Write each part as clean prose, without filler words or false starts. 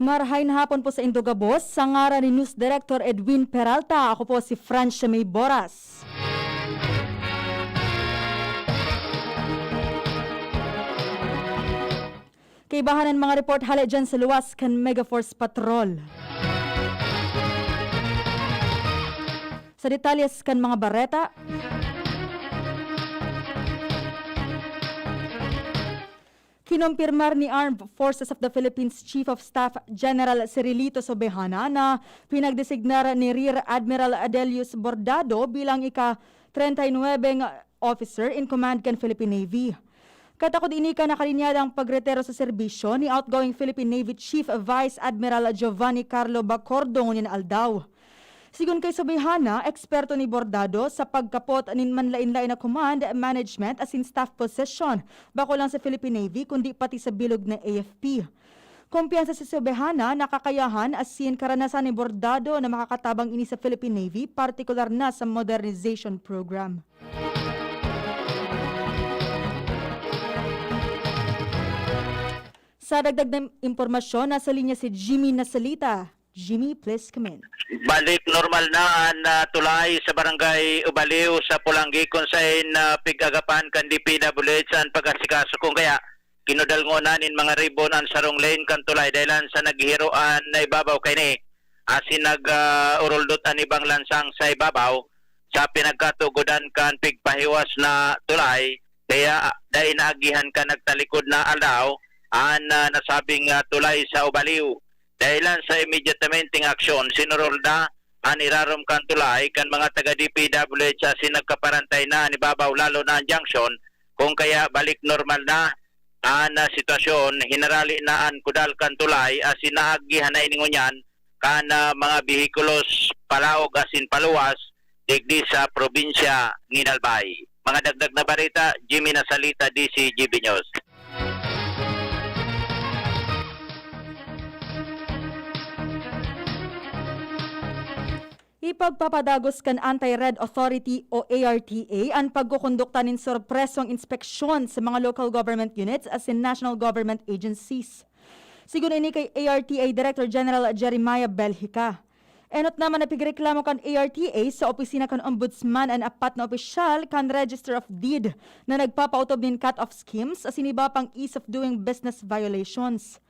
Marahay na hapon po sa Indogabos, sa ngaran ni News Director Edwin Peralta. Ako po si Francia May Boras. Kaibahanan mga report hala dyan sa luwas kan Megaforce Patrol. Sa detalyes kan mga bareta, kinumpirmar ni Armed Forces of the Philippines Chief of Staff General Cirilito Sobejana na pinagdesignar ni Rear Admiral Adelius Bordado bilang ika-39 officer in command kan Philippine Navy. Katakod ini ka nakalinyadang pagretero sa serbisyo ni outgoing Philippine Navy Chief Vice Admiral Giovanni Carlo Bacordo ngunin aldaw. Sigun kay Sobejana, eksperto ni Bordado sa pagkapot nin manlain-lain na command, management as in staff position, bako lang sa Philippine Navy kundi pati sa bilog ng AFP. Kumpiyansa si Sobejana, nakakayahan as in karanasan ni Bordado na makakatabang ini sa Philippine Navy, partikular na sa modernization program. Sa dagdag na impormasyon, nasa linya si Jimmy Nasalita. Jimmy, please come in. Balik normal na ang tulay sa barangay Ubaliw sa Pulanggi kung saan pig-agapan kan DPWH sa pag-asikaso kung kaya kinudalngonan in mga ribon ang sarong lane kan tulay dahil sa naghihiroan na ibabaw kay ni asin nag-uruldot ang ibang lansang sa ibabaw sa pinagkatugodan kan pigpahiwas na tulay kaya dahil naagihan ka nagtalikod na alaw ang nasabing tulay sa Ubaliw. Dahilan sa immediatamenting aksyon, sinurolda ang irarom kan tulay kan mga taga-DPWH sa sinagkaparantay na anibabaw lalo na ang junction kung kaya balik normal na ang sitwasyon, hinarali na ang kudal kan tulay as inaagihan na iningunyan kan mga bihikulos palaog asin paluwas digdi sa probinsya ng Albay. Mga dagdag na barita, Jimmy Nasalita, DCGB News. Ipagpapadagos kan Anti-Red Authority o ARTA ang pagkukondukta ng sorpresong inspeksyon sa mga local government units as in national government agencies. Sigun ini kay ARTA Director General Jeremiah Belhica. Enot naman na pigreklamo kan ARTA sa opisina kan Ombudsman ang apat na opisyal kan Register of Deed na nagpapautob ng cut-off schemes as iniba pang ease of doing business violations.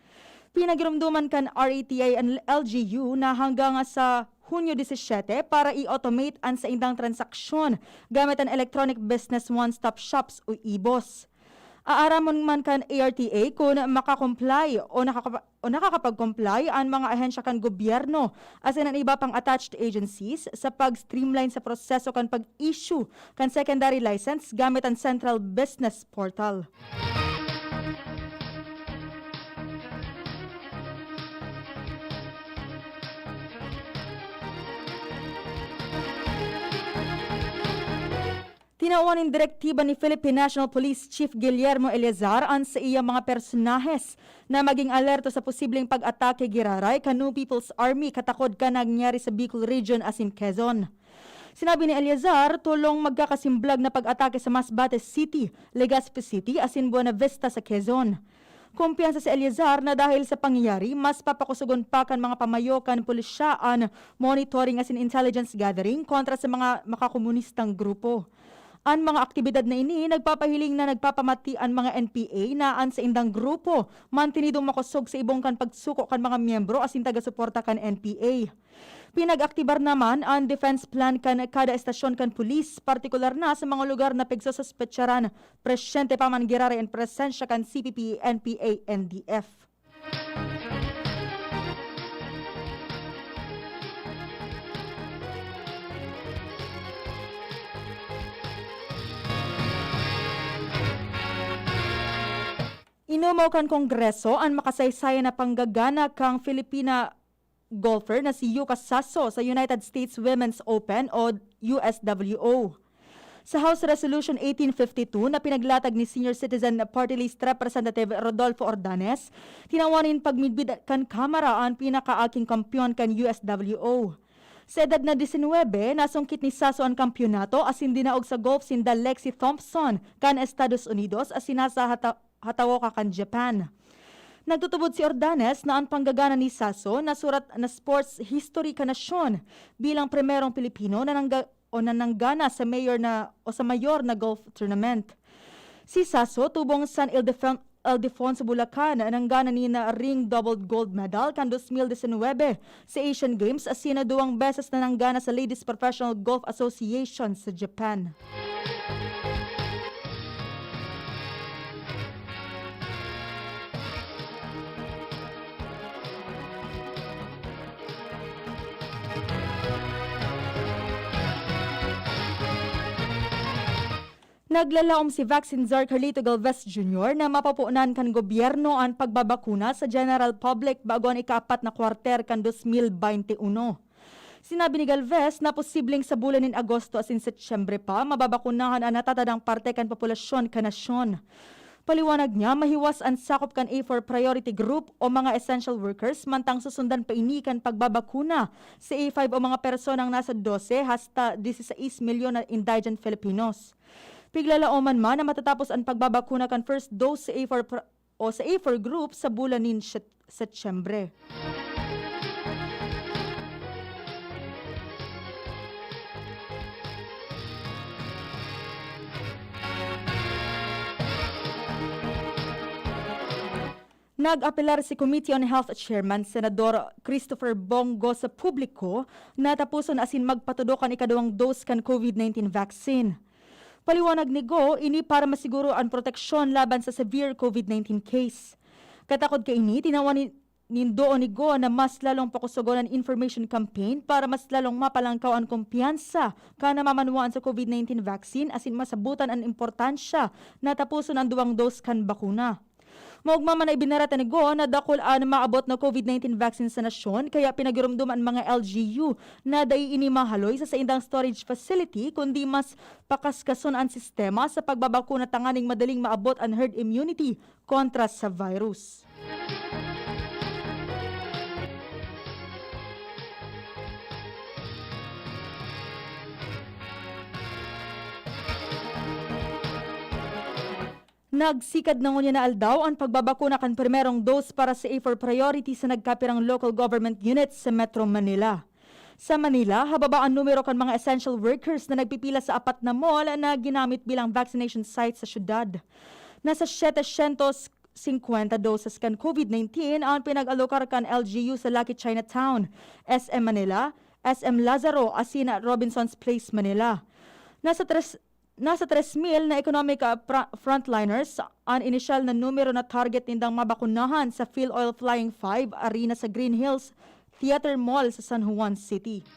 Pinagirumduman kan RATA and LGU na hanggang sa Hunyo 17 para i-automate ang sa indang transaksyon gamit ang Electronic Business One-Stop Shops o EBOS. Aaramon man kan ARTA kung makakomply o nakakapag-comply ang mga ahensya kan gobyerno as in ang iba pang attached agencies sa pag-streamline sa proseso kan pag-issue kan secondary license gamit ang Central Business Portal. Tinauan ng direktiba ni Philippine National Police Chief Guillermo Eleazar ang sa iyang mga personahes na maging alerto sa posibleng pag-atake giraray kanu People's Army katakod ka nangyari sa Bicol Region as in Quezon. Sinabi ni Eleazar, tulong magkakasimblag na pag-atake sa Masbate City, Legazpi City as in Buena Vista sa Quezon. Kumpiyansa si Eleazar na dahil sa pangyayari, mas papakusugon pa kan mga pamayokan pulisyaan monitoring as in intelligence gathering kontra sa mga makakomunistang grupo. Ang mga aktibidad na ini nagpapahiling na nagpapamati ang mga NPA na an sa indang grupo mantinidong makusog sa ibong kan pagsuko kan mga miyembro asin taga-suporta kan NPA. Pinag-aktibar naman ang defense plan kan kada estasyon kan pulis, partikular na sa mga lugar na pagsususpetsaran presyente pa man girare en presensya kan CPP, NPA, NDF. Inumaw kan Kongreso ang makasaysaya na panggagana kang Filipina golfer na si Yuka Sasso sa United States Women's Open o USWO. Sa House Resolution 1852 na pinaglatag ni Senior Citizen Party List Representative Rodolfo Ordanes, tinawanin pagmidbid kan Kamara ang pinakaaking kampyon kan USWO. Sa edad na 19, nasungkit ni Sasso ang kampyonato as hindi naog sa golf sinda Lexi Thompson kan Estados Unidos as sinasa hatawo ka kan Japan. Nagtutubod si Ordanes na ang panggagana ni Sasso na surat na sports history kanasyon bilang primerong Pilipino na nananggana sa mayor na golf tournament. Si Sasso tubong San Ildefonso Bulacan na nanggana ni na ring double gold medal kan 2019 sa Asian Games as sina 2 beses na nanggana sa Ladies Professional Golf Association sa Japan. Naglalaom si Vaccine Czar Carlito Galvez Jr. na mapapuunan kan gobyerno ang pagbabakuna sa general public bago ang ika-4 na kwarter kan 2021. Sinabi ni Galvez na posibleng sa bulan ng Agosto asin Setyembre pa mababakunahan ang natatadang parte kan populasyon kanasyon. Paliwanag niya, mahiwas ang sakop kan A4 priority group o mga essential workers mantang susundan pa inikan pagbabakuna sa A5 o mga personang nasa 12 hasta 16 milyon na indigent Filipinos. Piglalauman man na matatapos ang pagbabakuna kan first dose sa A4 group sa bulan ng Setyembre. Nag-apelar si Committee on Health Chairman Senador Christopher Bongo sa publiko na tapuson asin magpatudok ang ikadawang dose kan COVID-19 vaccine. Paliwanag ni Go, ini para masiguro ang proteksyon laban sa severe COVID-19 case. Katakod kay ini, tinawan nindoon ni Go na mas lalong pakusugon ang information campaign para mas lalong mapalangkaw ang kumpiyansa kana mamanuan sa COVID-19 vaccine asin masabutan ang importansya na tapuson ang 2 dose kan bakuna. Maugma man ay binarata ni Go na dakol ang maabot na COVID-19 vaccine sa nasyon kaya pinagirumduman mga LGU na dai ini mahaloy sa indang storage facility kundi mas pakaskason ang sistema sa pagbabakuna tanganing madaling maabot ang herd immunity kontra sa virus. Nagsikad na ngunya na aldaw ang pagbabakuna kan primerong dose para sa A4 priority sa nagkapirang local government units sa Metro Manila. Sa Manila, hababa ang numero kan mga essential workers na nagpipila sa 4 na mall na ginamit bilang vaccination site sa syudad. Nasa 750 doses kan COVID-19 ang pinag-alokar kan LGU sa Lucky Chinatown, SM Manila, SM Lazaro, Asina Robinson's Place, Manila. Nasa 3,000 na economic frontliners ang inisyal na numero na target nindang mabakunahan sa PhilOil Flying 5 Arena sa Green Hills Theater Mall sa San Juan City.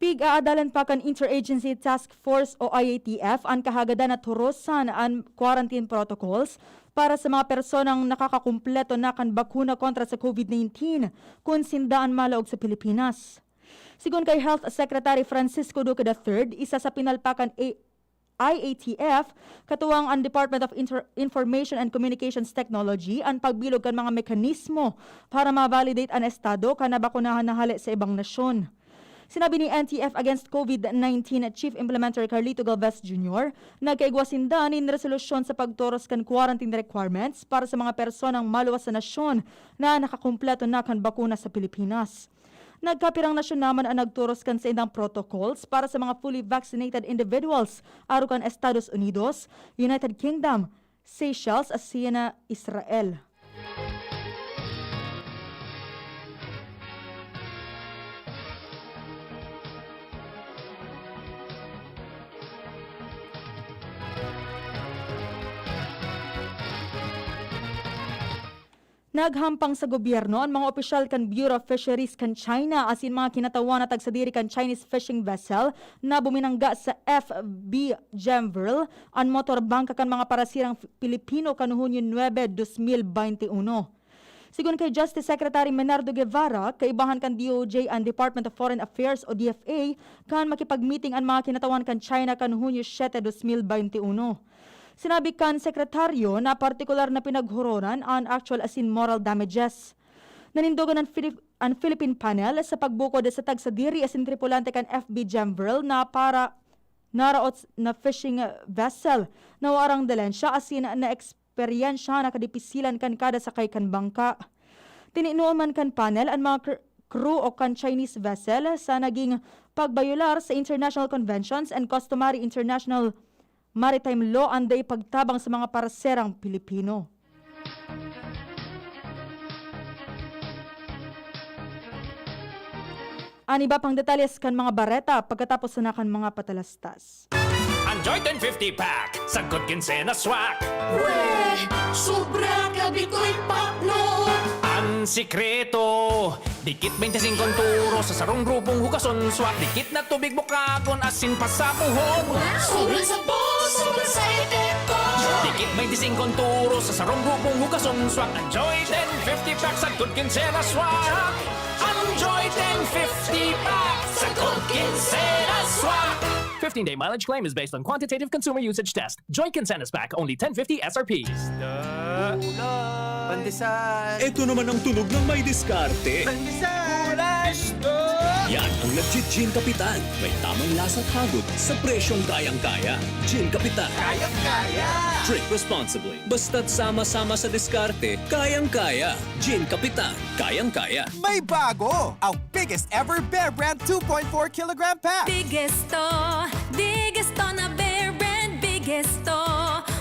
Pig-aadalan pa kan Interagency Task Force o IATF ang kahagadan na turosan ang quarantine protocols para sa mga personang nakakakumpleto na kan bakuna kontra sa COVID-19 kung sindaan malaog sa Pilipinas. Sigun kay Health Secretary Francisco Duque III, isa sa pinalpakan IATF, katuwang ang Department of Information and Communications Technology ang pagbilog kan mga mekanismo para ma-validate ang estado kan nabakunahan na hali sa ibang nasyon. Sinabi ni NTF Against COVID-19 Chief Implementer Carlito Galvez Jr. na kaigwasindan in resolusyon sa pagtoros kan quarantine requirements para sa mga personang maluwas sa nasyon na nakakumpleto na kan bakuna sa Pilipinas. Nagkapirang nasyon naman ang nagturos kan sa indang protocols para sa mga fully vaccinated individuals aro kan Estados Unidos, United Kingdom, Seychelles, Asina, Israel. Naghampang sa gobyerno ang mga opisyal kan Bureau of Fisheries kan China asin mga kinatawan na tagsadiri kan Chinese fishing vessel na buminangga sa FB Gemverl ang motorbangka kan mga parasirang Pilipino kan Hunyo 9, 2021. Sigun kay Justice Secretary Menardo Guevara, kaibahan kan DOJ ang Department of Foreign Affairs o DFA kan makipag-meeting ang mga kinatawan kan China kan Hunyo 7, 2021. Sinabi kan sekretaryo na partikular na pinaghoronan ang actual asin moral damages. Nanindogan ang Philippine panel sa pagbukod sa tagsadiri asin tripulante kan FB Gemvril na para naraot na fishing vessel na warang dalensya asin na eksperyensya na kadipisilan kan kada sakay kan bangka. Tininuon man kan panel ang mga crew o kan Chinese vessel sa naging pagbayular sa international conventions and customary international maritime law anday pagtabang sa mga paraserang Pilipino. Ani ba pang detalles kan mga bareta pagkatapos na kan mga patalastas. Enjoy 1050 pack, sagkot kinsena swak. Weh, sobra gabi ko'y pakno. Ang sikreto, dikit 25 turo sa sarong grupong hugason swak. Dikit na tubig bukagon asin pasapuhon. Sobrang sabon, sobrang sa epekto. Dikit 25 turo sa sarong grupong hugason swak. Enjoy 1050 pack, sagkot kinsena swak. Enjoy 1050 pack, sagkot kinsena swak. 15-day mileage claim is based on quantitative consumer usage test. Joy Kinsenas Pack, only 1050 SRP. Pandesal! Ito naman ang tunog ng may diskarte. Pandesal! Yan ang legit Gin Kapitan. May tamang lasa't hagod sa presyong kayang-kaya. Gin Kapitan. Kayang-kaya! Drink responsibly. Basta't sama-sama sa diskarte, kayang-kaya. Gin Kapitan. Kayang-kaya. May bago! Ang biggest ever Bear Brand 2.4 kilogram pack! Biggest to na Bear Brand, biggest to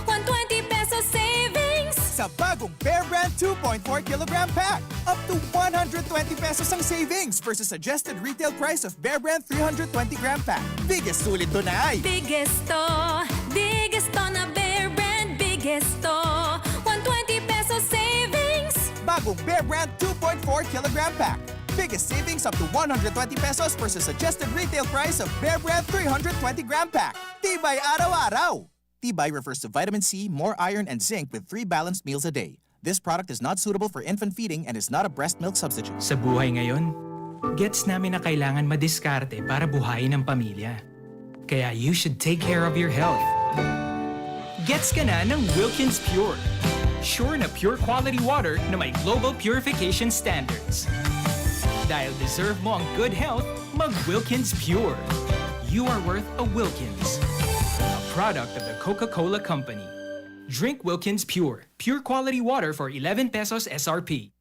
120 pesos savings. Sa bagong Bear Brand 2.4 kilogram pack, up to 120 pesos ang savings versus suggested retail price of Bear Brand 320 gram pack. Biggest sulit doon ay Biggest to na Bear Brand, biggest to 120 pesos savings. bagong Bear Brand 2.4 kilogram pack. Biggest savings up to 120 pesos versus suggested retail price of Bear Brand 320 gram pack. Tibay araw-araw! Tibay refers to vitamin C, more iron, and zinc with 3 balanced meals a day. This product is not suitable for infant feeding and is not a breast milk substitute. Sa buhay ngayon, gets namin na kailangan madiskarte para buhayin ang pamilya. Kaya you should take care of your health. Gets ka na ng Wilkins Pure. Sure na pure quality water na may global purification standards. Dahil deserve mo ang good health, mag-Wilkins Pure. You are worth a Wilkins. A product of the Coca-Cola Company. Drink Wilkins Pure. Pure quality water for 11 pesos SRP.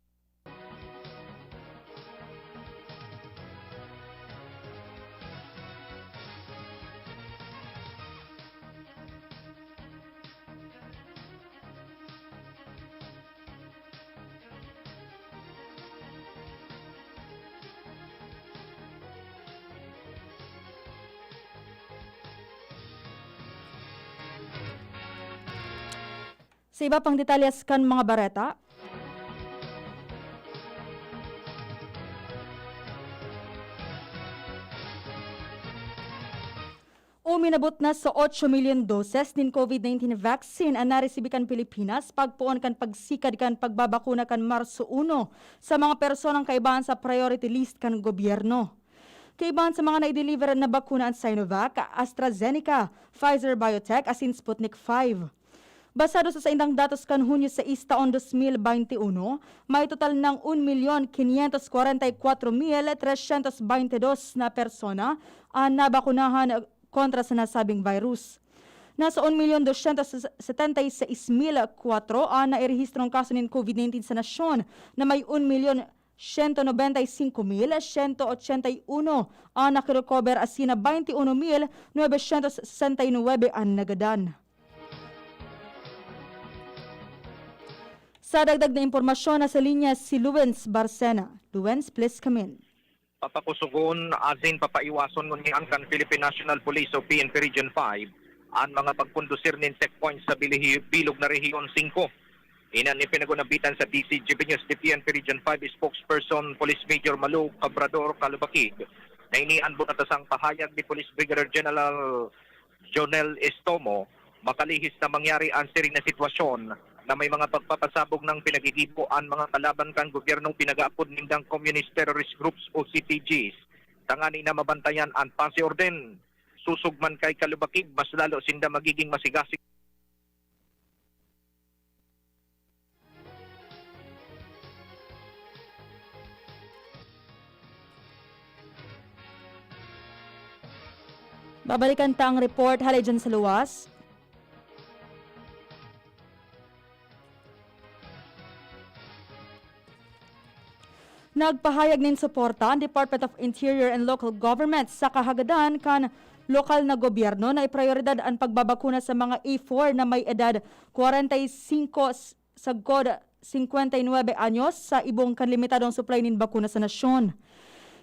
Sa iba pang detalles kan mga bareta, uminabot na sa 8 million doses nin COVID-19 vaccine ang naresibikan Pilipinas pagpuon kan pagsikad kan pagbabakuna kan Marso 1 sa mga personang kaibahan sa priority list kan gobyerno. Kaibahan sa mga na-deliver na bakuna ang Sinovac, AstraZeneca, Pfizer Biotech asin Sputnik 5. Basado sa indang datos kan Hunyo 6 taon 2021, may total ng 1,544,322 na persona ang nabakunahan kontra sa nasabing virus. Nasa 1,276,004 ang nairehistrong kaso ng COVID-19 sa nasyon na may 1,195,181 ang nakirecover asina 21,969 ang nagadan. Sa dagdag na impormasyon, nasa linya si Luwens Barcena. Luwens, please come in. Papakusugon asin papaiwason ngunyan kan Philippine National Police o PNP Region 5 ang mga pagkondusir nin checkpoints sa bilog na Rehiyon 5. Inan ni pinagunabitan sa DCGP News ni PNP Region 5 spokesperson Police Major Malu Cabrador Calubakid na inian bunatasang pahayag ni Police Brigadier General Jonel Estomo makalihis na mangyari ang siring na sitwasyon na may mga pagpapasabog ng pinagigipuan mga kalaban kang gobyernong pinag-aapod nindang Communist Terrorist Groups o CTGs. Tangani na mabantayan ang pasiorden. Susugman kay Calubakid, mas lalo sinda magiging masigasig. Babalikan ta ang report halay dyan sa luwas. Nagpahayag nin suporta ang Department of Interior and Local Government sa kahagadan kan lokal na gobyerno na iprioridad ang pagbabakuna sa mga A4 na may edad 45 sagod 59 anyos sa ibong kanlimitadong supply nin bakuna sa nasyon.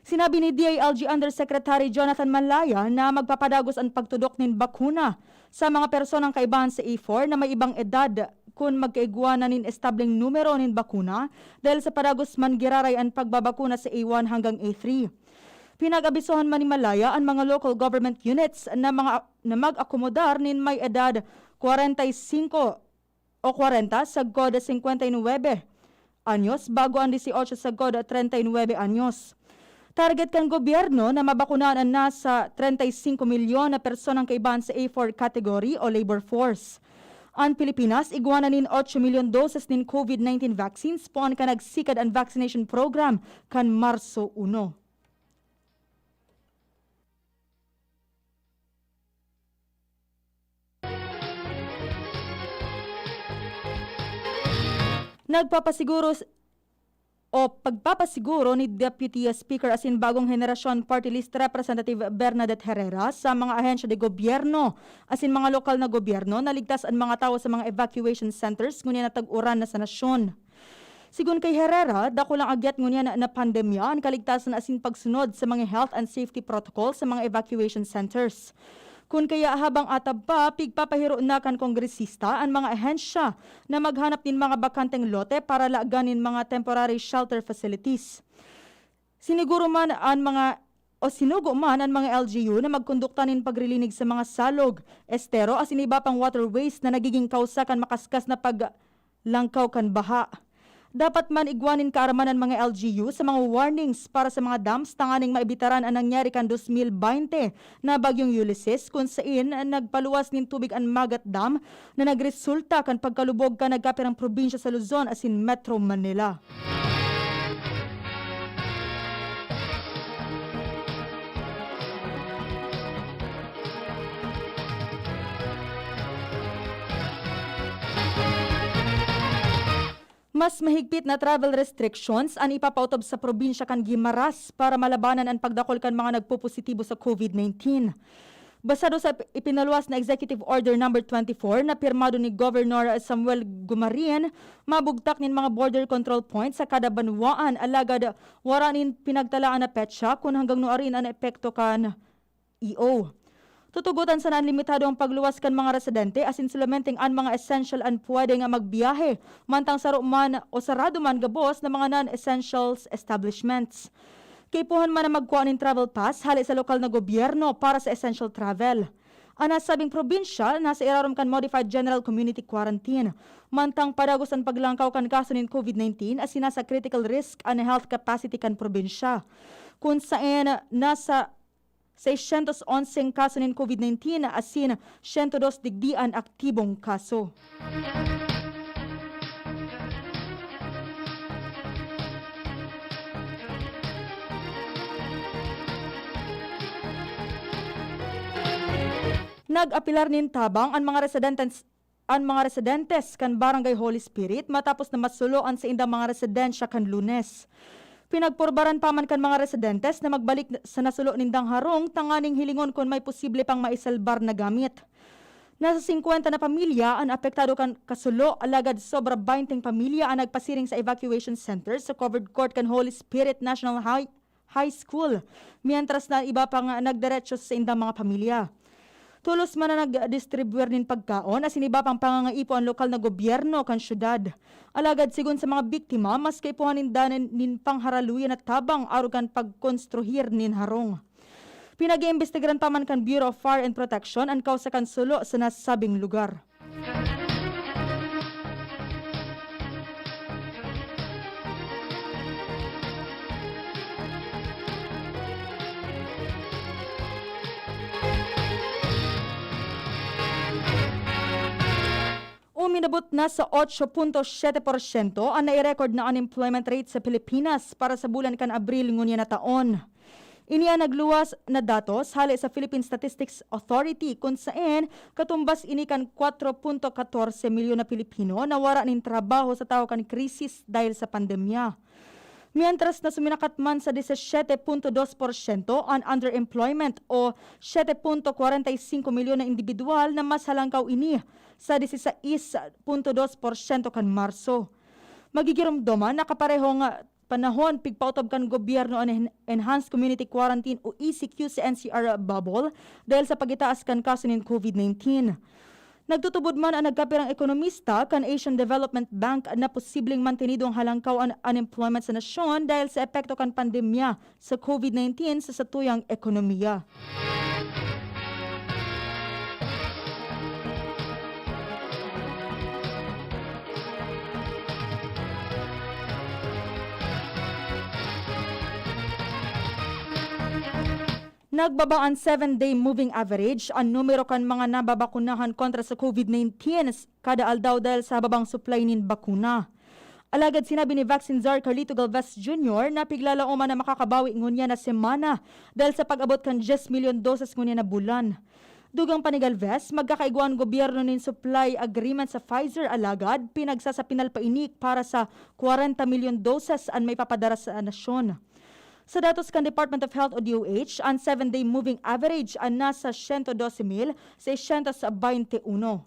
Sinabi ni DILG Undersecretary Jonathan Malaya na magpapadagos ang pagtudok nin bakuna sa mga personang kaibahan sa A4 na may ibang edad kung magkaigwa na nin establing numero nin bakuna dahil sa padagos man giraray ang pagbabakuna sa A1 hanggang A3. Pinag-abisohan man ni Malaya ang mga local government units na mag-akomodar nin may edad 45 o 40 sa God 59 anyos bago ang 18 sa God 39 anyos. Target kan gobyerno na mabakunan ang nasa 35 milyon na personang kaibahan sa A4 category o labor force. Ang Pilipinas, iguana nin 8 milyon doses nin COVID-19 vaccines po ang kanagsikad ang vaccination program kan Marso 1. Pagpapasiguro ni Deputy Speaker asin bagong henerasyon Party List Representative Bernadette Herrera sa mga ahensya de gobyerno asin mga lokal na gobyerno na ligtas ang mga tao sa mga evacuation centers ngunya na tag-uran na sa nasyon. Sigun kay Herrera, dako lang agyat ngunya na pandemya ang kaligtasan asin pagsunod sa mga health and safety protocol sa mga evacuation centers. Kung kaya habang atab pa, pigpapahiro na kan kongresista ang mga ahensya na maghanap din mga bakanteng lote para laaganin mga temporary shelter facilities. Sinugo man ang mga LGU na magkondukta nin pagrilinig sa mga salog, estero asin iba pang waterways na nagiging kausa kan makaskas na paglangkaw kan baha. Dapat man igwanin kaaramanan mga LGU sa mga warnings para sa mga dams tanganing maibitaran ang nangyari kan 2020 na bagyong Ulysses kung saan nagpaluwas nin tubig ang Magat Dam na nagresulta kan pagkalubog kan nagkapirang probinsya sa Luzon asin Metro Manila. Mas mahigpit na travel restrictions ang ipapautob sa probinsya kan Guimaras para malabanan ang pagdakol kan mga nagpopositibo sa COVID-19. Basado sa ipinaluwas na Executive Order No. 24 na pirmado ni Governor Samuel Gumarin, mabugtak nin mga border control points sa kada banwaan alagad waranin pinagtalaan na petsa kung hanggang nuarin ang epekto kan EO. Tutugutan sa limitado ang pagluwas kan mga residente asin sulamenteng ang mga essential ang pwede nga magbiyahe mantang saro man o sarado man gabos na mga non-essentials establishments. Kaipuhan man na magkuha ng travel pass hali sa lokal na gobyerno para sa essential travel. Ang nasabing probinsya nasa irarom kan modified general community quarantine mantang padagos ang paglangkaw kan kaso ng COVID-19 asin nasa critical risk ang health capacity kan probinsya. Kung saan nasa 611 kaso ng COVID-19 asin 102 digdian aktibong kaso. Nag-apilar nin tabang ang mga residentes kan Barangay Holy Spirit matapos na masuloan sa indang mga residensya kan Lunes. Pinagpurbaran pa man kan mga residentes na magbalik sa nasulo nindang harong tanganing hilingon kung may posible pang maisalbar na gamit. Nasa 50 na pamilya ang apektado kan kasulo alagad sobra 20 pamilya ang nagpasiring sa evacuation center sa covered court kan Holy Spirit National High School mientras na iba pang nagdiretso sa indang mga pamilya. Tulos man na nag-distribuer nin pagkaon asin iba pang pangangaipo ang lokal na gobyerno kan syudad. Alagad sigun sa mga biktima, mas kaipuhanin danin nin pangharaluyan at tabang arugan pagkonstruhir nin harong. Pinag-iimbestigaran pa man kan Bureau of Fire and Protection ang kausa kan sulo sa nasabing lugar. Uminabot na sa 8.7% ang nai-record na unemployment rate sa Pilipinas para sa bulan kan Abril ngunya na taon. Iniya nagluwas na datos hali sa Philippine Statistics Authority kung saan katumbas ini kan 4.14 milyon na Pilipino na wala nin trabaho sa tao kan krisis dahil sa pandemya. Mientras na suminakat man sa 17.2% ang underemployment o 7.45 milyon na individual na mas halangkaw ini sa 16.2% kan Marso. Magigiromdoman na kaparehong panahon pigpautob kan gobyerno ang Enhanced Community Quarantine o ECQ sa NCR bubble dahil sa pagitaas kan kaso ng COVID-19. Nagtutubod man ang nagkapirang ekonomista kan Asian Development Bank na posibleng mantenidong halangkaw ang unemployment sa nasyon dahil sa epekto kan pandemya sa COVID-19 sa satuyang ekonomiya. Nagbaba ang 7-day moving average ang numero kan mga nababakunahan kontra sa COVID-19 kada aldaw dahil sa babang supply nin bakuna. Alagad sinabi ni Vaccine Czar Carlito Galvez Jr. na piglalauman na makakabawi ngunya na semana dahil sa pag-abot kan 10 milyon doses ngunya na bulan. Dugang pa ni Galvez, magkakaiguan gobyerno nin supply agreement sa Pfizer alagad pinagsasapinal pa inik para sa 40 milyon doses ang may papadara sa nasyon. Sa datos kan Department of Health o DOH, ang 7-day moving average ang nasa 112,621.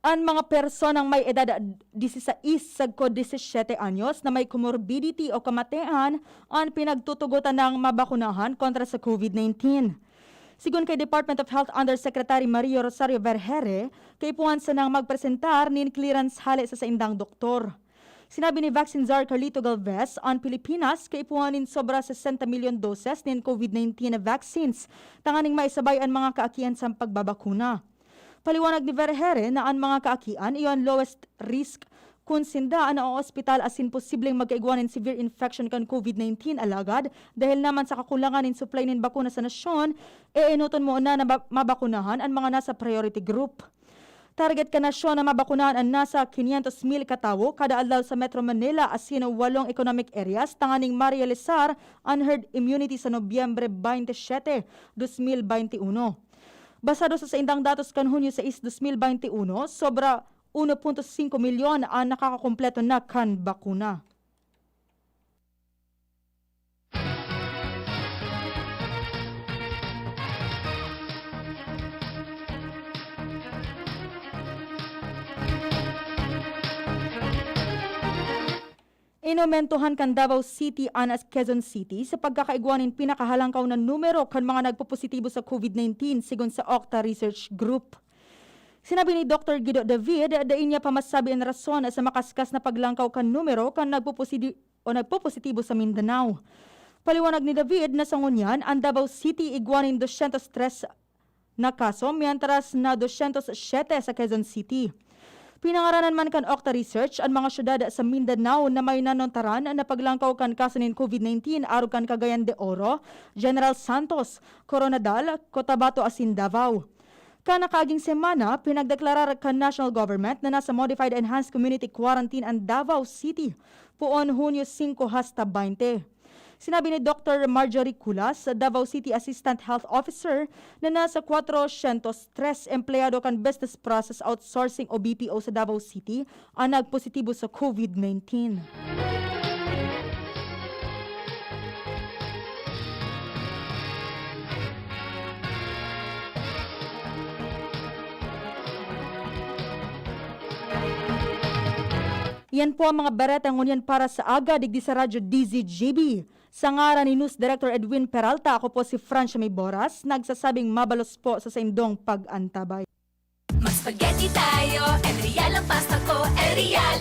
Ang mga personang may edad 16 sagko 17 anyos na may comorbidity o kamatayan ang pinagtutugutan ng mabakunahan kontra sa COVID-19. Sigun kay Department of Health Undersecretary Maria Rosario Vergere, kaipuan sa nang magpresentar nin clearance hali sa saindang doktor. Sinabi ni Vaccine Czar Carlito Galvez, ang Pilipinas kaipuan nin sobra 60 milyon doses nin COVID-19 na vaccines, tanganing maisabay ang mga kaakian sa pagbabakuna. Paliwanag ni Vergere na ang mga kaakian iyon lowest risk kung sindaan ang ospital asin posibleng magkaiguan ng severe infection kan COVID-19 alagad dahil naman sa kakulangan ng supply ng bakuna sa nasyon, inuton mo na mabakunahan ang mga nasa priority group. Target ka nasyon na mabakunahan ang nasa 500,000 katawo kada adlaw sa Metro Manila asin 8 economic areas tanganing ma-realisar ang herd immunity sa Nobyembre 27, 2021. Basado sa saindang datos kan Hunyo 6, 2021, sobra 1.5 milyon ang nakakakumpleto na kan bakuna. Inomentuhan kan Davao City anas Quezon City sa pagkakaiguanin pinakahalangkaw na numero kan mga nagpopositibo sa COVID-19 sigon sa Octa Research Group. Sinabi ni Dr. Guido David, dain niya pa masabi ang rason sa makaskas na paglangkaw kan numero kan nagpopositibo sa Mindanao. Paliwanag ni David na sa ngunyan, ang Davao City iguanin 203 na kaso, mientras na 207 sa Quezon City. Pinangaranan man kan Octa Research ang mga syudad sa Mindanao na may nanontaran na paglangkaw kan kaso ng COVID-19 aro kan Cagayan de Oro, General Santos, Coronadal, Cotabato asin Davao. Kanakaging semana, pinagdeklarar kan national government na nasa Modified Enhanced Community Quarantine ang Davao City puon Hunyo 5 hasta 20. Sinabi ni Dr. Marjorie Culas, Davao City Assistant Health Officer, na nasa 403 empleyado kan Business Process Outsourcing o BPO sa Davao City ang nagpositibo sa COVID-19. Yan po ang mga baretang ngunyan para sa aga digdi sa Radyo DZGB. Sa ngaran ni News Director Edwin Peralta, ako po si Francia May Boras, nagsasabing mabalos po sa saindong pag-antabay. Mag-spaghetti tayo, Enreal ang pasta ko, Enreal.